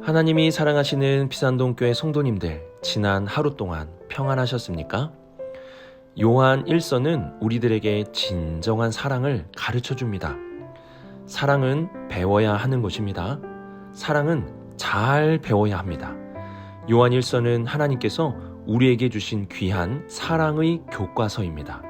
하나님이 사랑하시는 피산동교회 성도님들, 지난 하루 동안 평안하셨습니까? 요한 1서는 우리들에게 진정한 사랑을 가르쳐 줍니다. 사랑은 배워야 하는 것입니다. 사랑은 잘 배워야 합니다. 요한 1서는 하나님께서 우리에게 주신 귀한 사랑의 교과서입니다.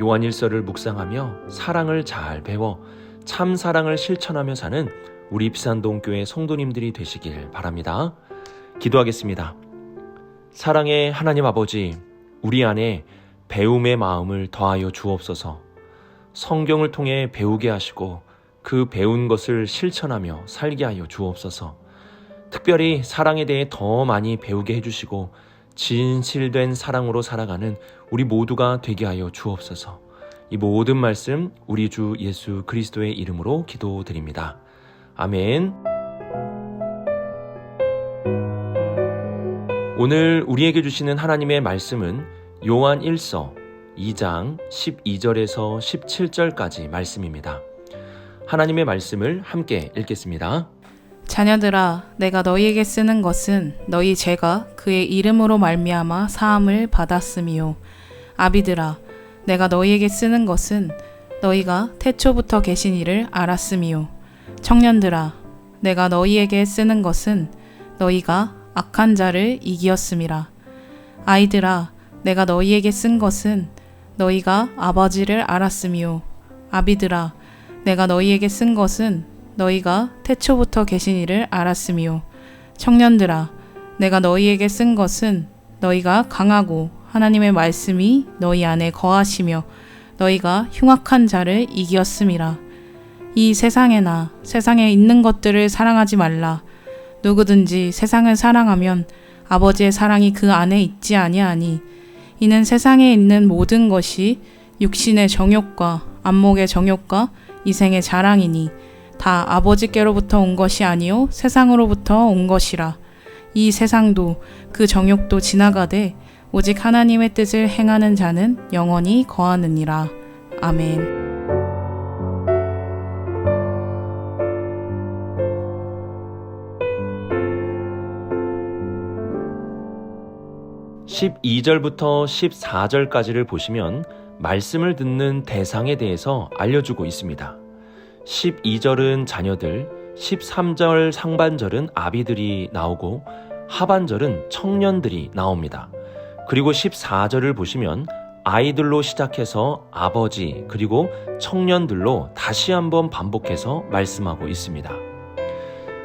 요한 1서를 묵상하며 사랑을 잘 배워 참 사랑을 실천하며 사는 우리 피산동교회 성도님들이 되시길 바랍니다. 기도하겠습니다. 사랑의 하나님 아버지, 우리 안에 배움의 마음을 더하여 주옵소서. 성경을 통해 배우게 하시고 그 배운 것을 실천하며 살게 하여 주옵소서. 특별히 사랑에 대해 더 많이 배우게 해주시고 진실된 사랑으로 살아가는 우리 모두가 되게 하여 주옵소서. 이 모든 말씀 우리 주 예수 그리스도의 이름으로 기도드립니다. 아멘. 오늘 우리에게 주시는 하나님의 말씀은 요한 1서 2장 12절에서 17절까지 말씀입니다. 하나님의 말씀을 함께 읽겠습니다. 자녀들아, 내가 너희에게 쓰는 것은 너희 죄가 그의 이름으로 말미암아 사함을 받았음이요. 아비들아, 내가 너희에게 쓰는 것은 너희가 태초부터 계신 이를 알았음이요. 청년들아, 내가 너희에게 쓰는 것은 너희가 악한 자를 이기었음이라. 아이들아, 내가 너희에게 쓴 것은 너희가 아버지를 알았음이요. 아비들아, 내가 너희에게 쓴 것은 너희가 태초부터 계신 이를 알았음이요. 청년들아, 내가 너희에게 쓴 것은 너희가 강하고 하나님의 말씀이 너희 안에 거하시며 너희가 흉악한 자를 이기었음이라. 이 세상에나 세상에 있는 것들을 사랑하지 말라. 누구든지 세상을 사랑하면 아버지의 사랑이 그 안에 있지 아니하니, 이는 세상에 있는 모든 것이 육신의 정욕과 안목의 정욕과 이생의 자랑이니 다 아버지께로부터 온 것이 아니요 세상으로부터 온 것이라. 이 세상도 그 정욕도 지나가되 오직 하나님의 뜻을 행하는 자는 영원히 거하느니라. 아멘. 12절부터 14절까지를 보시면 말씀을 듣는 대상에 대해서 알려주고 있습니다. 12절은 자녀들, 13절 상반절은 아비들이 나오고 하반절은 청년들이 나옵니다. 그리고 14절을 보시면 아이들로 시작해서 아버지 그리고 청년들로 다시 한번 반복해서 말씀하고 있습니다.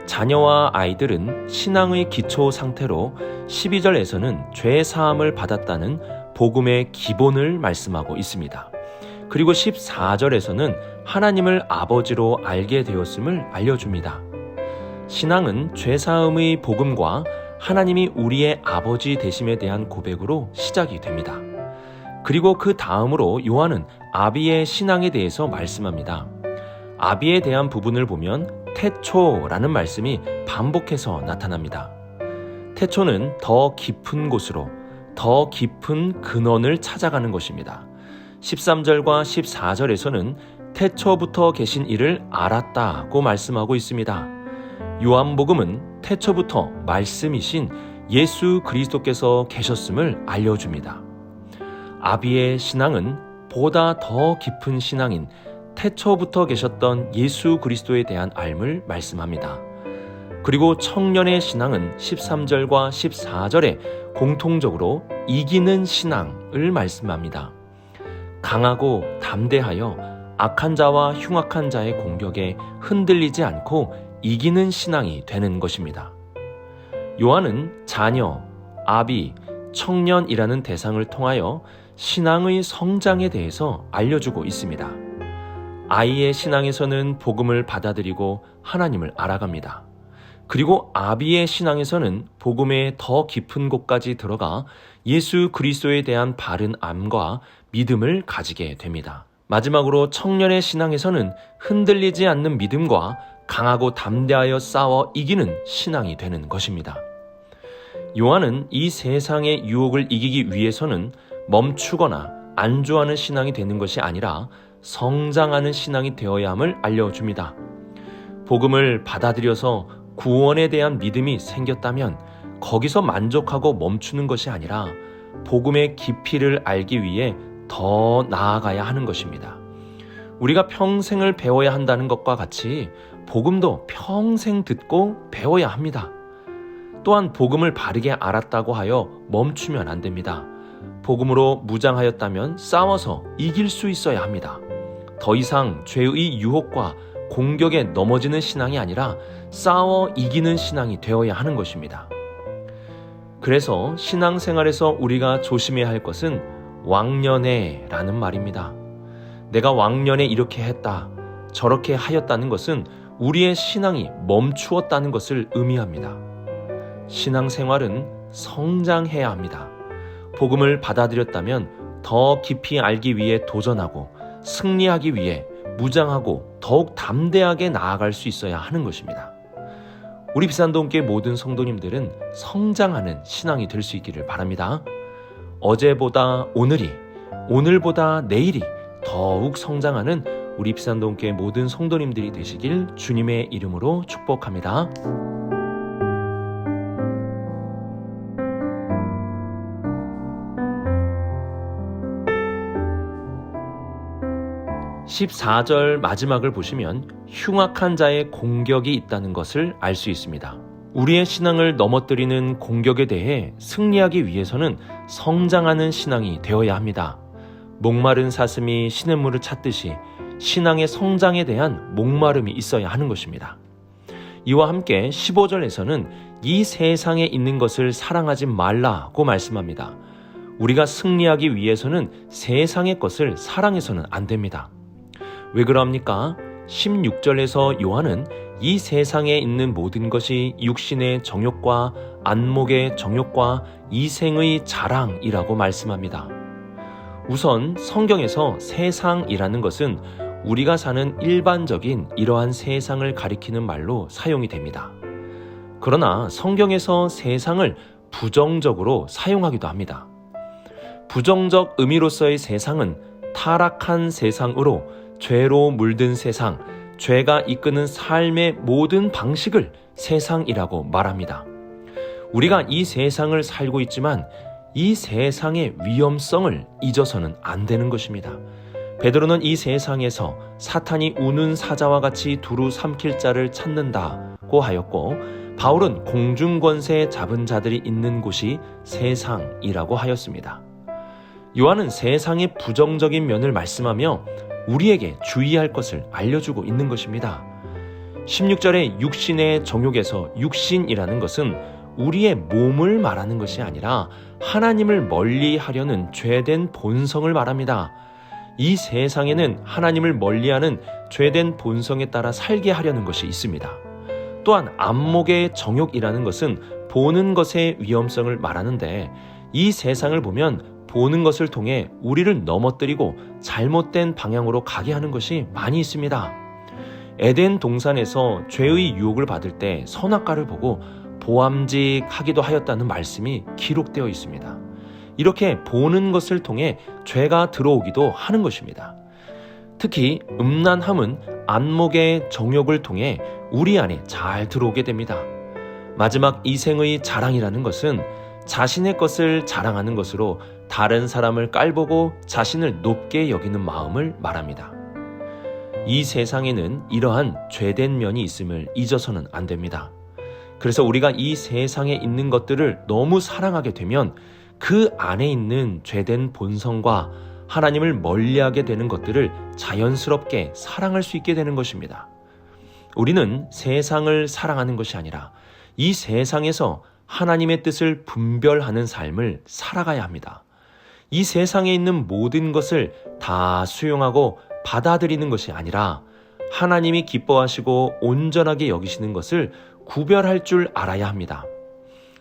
자녀와 아이들은 신앙의 기초 상태로 12절에서는 죄 사함을 받았다는 복음의 기본을 말씀하고 있습니다. 그리고 14절에서는 하나님을 아버지로 알게 되었음을 알려줍니다. 신앙은 죄 사함의 복음과 하나님이 우리의 아버지 되심에 대한 고백으로 시작이 됩니다. 그리고 그 다음으로 요한은 아비의 신앙에 대해서 말씀합니다. 아비에 대한 부분을 보면 태초라는 말씀이 반복해서 나타납니다. 태초는 더 깊은 곳으로, 더 깊은 근원을 찾아가는 것입니다. 13절과 14절에서는 태초부터 계신 이를 알았다고 말씀하고 있습니다. 요한복음은 태초부터 말씀이신 예수 그리스도께서 계셨음을 알려줍니다. 아비의 신앙은 보다 더 깊은 신앙인 태초부터 계셨던 예수 그리스도에 대한 알을 말씀합니다. 그리고 청년의 신앙은 13절과 14절에 공통적으로 이기는 신앙을 말씀합니다. 강하고 담대하여 악한 자와 흉악한 자의 공격에 흔들리지 않고 이기는 신앙이 되는 것입니다. 요한은 자녀, 아비, 청년이라는 대상을 통하여 신앙의 성장에 대해서 알려주고 있습니다. 아이의 신앙에서는 복음을 받아들이고 하나님을 알아갑니다. 그리고 아비의 신앙에서는 복음의 더 깊은 곳까지 들어가 예수 그리스도에 대한 바른 암과 믿음을 가지게 됩니다. 마지막으로 청년의 신앙에서는 흔들리지 않는 믿음과 강하고 담대하여 싸워 이기는 신앙이 되는 것입니다. 요한은 이 세상의 유혹을 이기기 위해서는 멈추거나 안주하는 신앙이 되는 것이 아니라 성장하는 신앙이 되어야 함을 알려줍니다. 복음을 받아들여서 구원에 대한 믿음이 생겼다면 거기서 만족하고 멈추는 것이 아니라 복음의 깊이를 알기 위해 더 나아가야 하는 것입니다. 우리가 평생을 배워야 한다는 것과 같이 복음도 평생 듣고 배워야 합니다. 또한 복음을 바르게 알았다고 하여 멈추면 안 됩니다. 복음으로 무장하였다면 싸워서 이길 수 있어야 합니다. 더 이상 죄의 유혹과 공격에 넘어지는 신앙이 아니라 싸워 이기는 신앙이 되어야 하는 것입니다. 그래서 신앙생활에서 우리가 조심해야 할 것은 왕년에라는 말입니다. 내가 왕년에 이렇게 했다, 저렇게 하였다는 것은 우리의 신앙이 멈추었다는 것을 의미합니다. 신앙생활은 성장해야 합니다. 복음을 받아들였다면 더 깊이 알기 위해 도전하고 승리하기 위해 무장하고 더욱 담대하게 나아갈 수 있어야 하는 것입니다. 우리 비산동교회 모든 성도님들은 성장하는 신앙이 될 수 있기를 바랍니다. 어제보다 오늘이, 오늘보다 내일이 더욱 성장하는 우리 비산동교회 모든 성도님들이 되시길 주님의 이름으로 축복합니다. (14절) 마지막을 보시면 흉악한 자의 공격이 있다는 것을 알 수 있습니다. 우리의 신앙을 넘어뜨리는 공격에 대해 승리하기 위해서는 성장하는 신앙이 되어야 합니다. 목마른 사슴이 시냇물을 찾듯이 신앙의 성장에 대한 목마름이 있어야 하는 것입니다. 이와 함께 15절에서는 이 세상에 있는 것을 사랑하지 말라고 말씀합니다. 우리가 승리하기 위해서는 세상의 것을 사랑해서는 안 됩니다. 왜 그럽니까? 16절에서 요한은 이 세상에 있는 모든 것이 육신의 정욕과 안목의 정욕과 이생의 자랑이라고 말씀합니다. 우선 성경에서 세상이라는 것은 우리가 사는 일반적인 이러한 세상을 가리키는 말로 사용이 됩니다. 그러나 성경에서 세상을 부정적으로 사용하기도 합니다. 부정적 의미로서의 세상은 타락한 세상으로 죄로 물든 세상, 죄가 이끄는 삶의 모든 방식을 세상이라고 말합니다. 우리가 이 세상을 살고 있지만 이 세상의 위험성을 잊어서는 안 되는 것입니다. 베드로는 이 세상에서 사탄이 우는 사자와 같이 두루 삼킬 자를 찾는다고 하였고, 바울은 공중권세 잡은 자들이 있는 곳이 세상이라고 하였습니다. 요한은 세상의 부정적인 면을 말씀하며 우리에게 주의할 것을 알려주고 있는 것입니다. 16절의 육신의 정욕에서 육신이라는 것은 우리의 몸을 말하는 것이 아니라 하나님을 멀리하려는 죄된 본성을 말합니다. 이 세상에는 하나님을 멀리하는 죄된 본성에 따라 살게 하려는 것이 있습니다. 또한 안목의 정욕이라는 것은 보는 것의 위험성을 말하는데, 이 세상을 보면 보는 것을 통해 우리를 넘어뜨리고 잘못된 방향으로 가게 하는 것이 많이 있습니다. 에덴 동산에서 죄의 유혹을 받을 때 선악과를 보고 보암직하기도 하였다는 말씀이 기록되어 있습니다. 이렇게 보는 것을 통해 죄가 들어오기도 하는 것입니다. 특히 음란함은 안목의 정욕을 통해 우리 안에 잘 들어오게 됩니다. 마지막 이생의 자랑이라는 것은 자신의 것을 자랑하는 것으로 다른 사람을 깔보고 자신을 높게 여기는 마음을 말합니다. 이 세상에는 이러한 죄된 면이 있음을 잊어서는 안 됩니다. 그래서 우리가 이 세상에 있는 것들을 너무 사랑하게 되면 그 안에 있는 죄된 본성과 하나님을 멀리하게 되는 것들을 자연스럽게 사랑할 수 있게 되는 것입니다. 우리는 세상을 사랑하는 것이 아니라 이 세상에서 하나님의 뜻을 분별하는 삶을 살아가야 합니다. 이 세상에 있는 모든 것을 다 수용하고 받아들이는 것이 아니라 하나님이 기뻐하시고 온전하게 여기시는 것을 구별할 줄 알아야 합니다.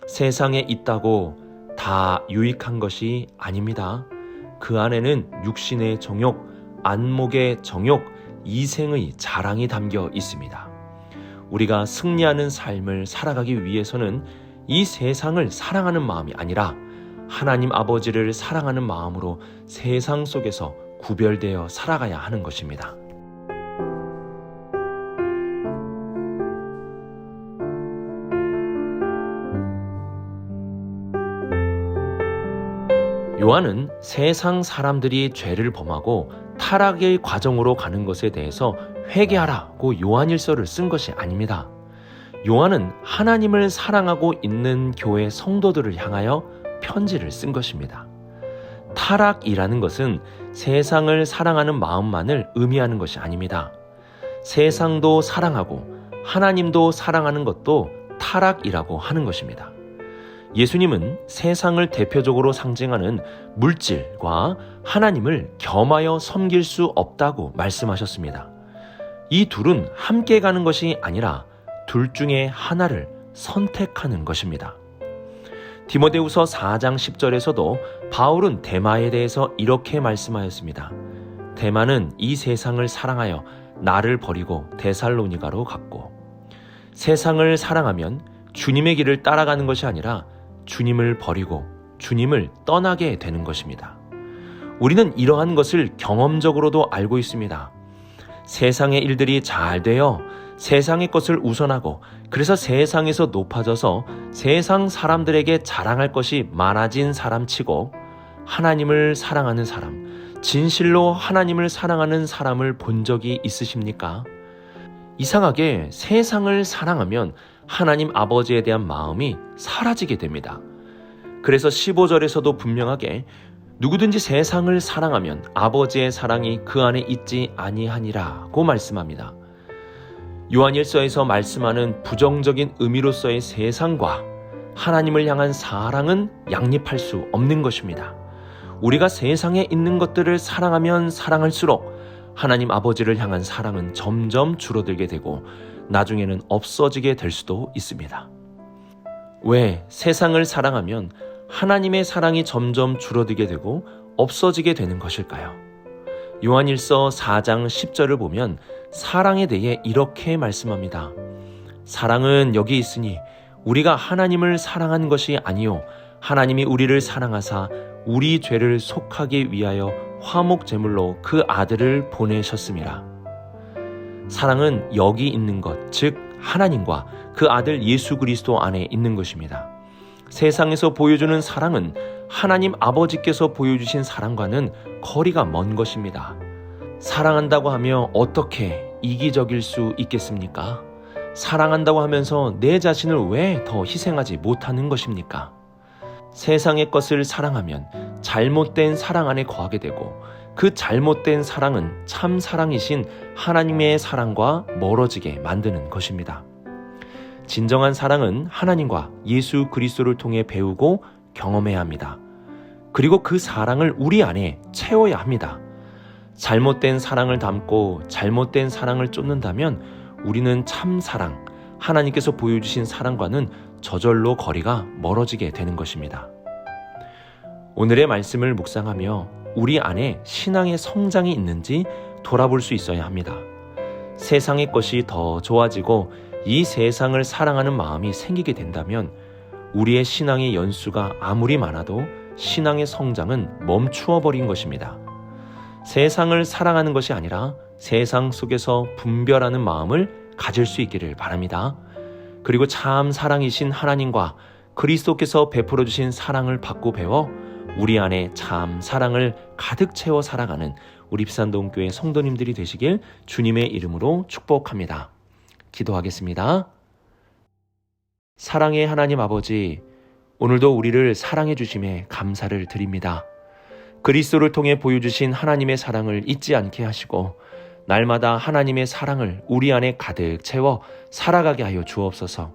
세상에 있다고 다 유익한 것이 아닙니다. 그 안에는 육신의 정욕, 안목의 정욕, 이생의 자랑이 담겨 있습니다. 우리가 승리하는 삶을 살아가기 위해서는 이 세상을 사랑하는 마음이 아니라 하나님 아버지를 사랑하는 마음으로 세상 속에서 구별되어 살아가야 하는 것입니다. 요한은 세상 사람들이 죄를 범하고 타락의 과정으로 가는 것에 대해서 회개하라고 요한일서를 쓴 것이 아닙니다. 요한은 하나님을 사랑하고 있는 교회 성도들을 향하여 편지를 쓴 것입니다. 타락이라는 것은 세상을 사랑하는 마음만을 의미하는 것이 아닙니다. 세상도 사랑하고 하나님도 사랑하는 것도 타락이라고 하는 것입니다. 예수님은 세상을 대표적으로 상징하는 물질과 하나님을 겸하여 섬길 수 없다고 말씀하셨습니다. 이 둘은 함께 가는 것이 아니라 둘 중에 하나를 선택하는 것입니다. 디모데후서 4장 10절에서도 바울은 데마에 대해서 이렇게 말씀하였습니다. 데마는 이 세상을 사랑하여 나를 버리고 데살로니가로 갔고, 세상을 사랑하면 주님의 길을 따라가는 것이 아니라 주님을 버리고 주님을 떠나게 되는 것입니다. 우리는 이러한 것을 경험적으로도 알고 있습니다. 세상의 일들이 잘 되어 세상의 것을 우선하고, 그래서 세상에서 높아져서 세상 사람들에게 자랑할 것이 많아진 사람치고, 하나님을 사랑하는 사람, 진실로 하나님을 사랑하는 사람을 본 적이 있으십니까? 이상하게 세상을 사랑하면 하나님 아버지에 대한 마음이 사라지게 됩니다. 그래서 15절에서도 분명하게 누구든지 세상을 사랑하면 아버지의 사랑이 그 안에 있지 아니하니라고 말씀합니다. 요한일서에서 말씀하는 부정적인 의미로서의 세상과 하나님을 향한 사랑은 양립할 수 없는 것입니다. 우리가 세상에 있는 것들을 사랑하면 사랑할수록 하나님 아버지를 향한 사랑은 점점 줄어들게 되고 나중에는 없어지게 될 수도 있습니다. 왜 세상을 사랑하면 하나님의 사랑이 점점 줄어들게 되고 없어지게 되는 것일까요? 요한일서 4장 10절을 보면 사랑에 대해 이렇게 말씀합니다. 사랑은 여기 있으니 우리가 하나님을 사랑한 것이 아니요 하나님이 우리를 사랑하사 우리 죄를 속하기 위하여 화목 제물로 그 아들을 보내셨습니다. 사랑은 여기 있는 것, 즉 하나님과 그 아들 예수 그리스도 안에 있는 것입니다. 세상에서 보여주는 사랑은 하나님 아버지께서 보여주신 사랑과는 거리가 먼 것입니다. 사랑한다고 하며 어떻게 이기적일 수 있겠습니까? 사랑한다고 하면서 내 자신을 왜 더 희생하지 못하는 것입니까? 세상의 것을 사랑하면 잘못된 사랑 안에 거하게 되고, 그 잘못된 사랑은 참 사랑이신 하나님의 사랑과 멀어지게 만드는 것입니다. 진정한 사랑은 하나님과 예수 그리스도를 통해 배우고 경험해야 합니다. 그리고 그 사랑을 우리 안에 채워야 합니다. 잘못된 사랑을 담고 잘못된 사랑을 쫓는다면 우리는 참 사랑, 하나님께서 보여주신 사랑과는 저절로 거리가 멀어지게 되는 것입니다. 오늘의 말씀을 묵상하며 우리 안에 신앙의 성장이 있는지 돌아볼 수 있어야 합니다. 세상의 것이 더 좋아지고 이 세상을 사랑하는 마음이 생기게 된다면 우리의 신앙의 연수가 아무리 많아도 신앙의 성장은 멈추어 버린 것입니다. 세상을 사랑하는 것이 아니라 세상 속에서 분별하는 마음을 가질 수 있기를 바랍니다. 그리고 참 사랑이신 하나님과 그리스도께서 베풀어 주신 사랑을 받고 배워 우리 안에 참 사랑을 가득 채워 살아가는 우리 비산동교회 성도님들이 되시길 주님의 이름으로 축복합니다. 기도하겠습니다. 사랑의 하나님 아버지, 오늘도 우리를 사랑해 주심에 감사를 드립니다. 그리스도를 통해 보여주신 하나님의 사랑을 잊지 않게 하시고 날마다 하나님의 사랑을 우리 안에 가득 채워 살아가게 하여 주옵소서.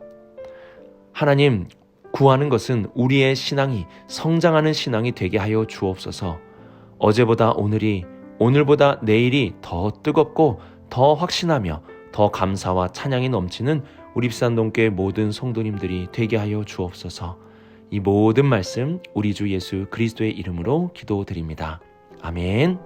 하나님, 구하는 것은 우리의 신앙이 성장하는 신앙이 되게 하여 주옵소서. 어제보다 오늘이, 오늘보다 내일이 더 뜨겁고 더 확신하며 더 감사와 찬양이 넘치는 우리 비산동교회 모든 성도님들이 되게 하여 주옵소서. 이 모든 말씀 우리 주 예수 그리스도의 이름으로 기도드립니다. 아멘.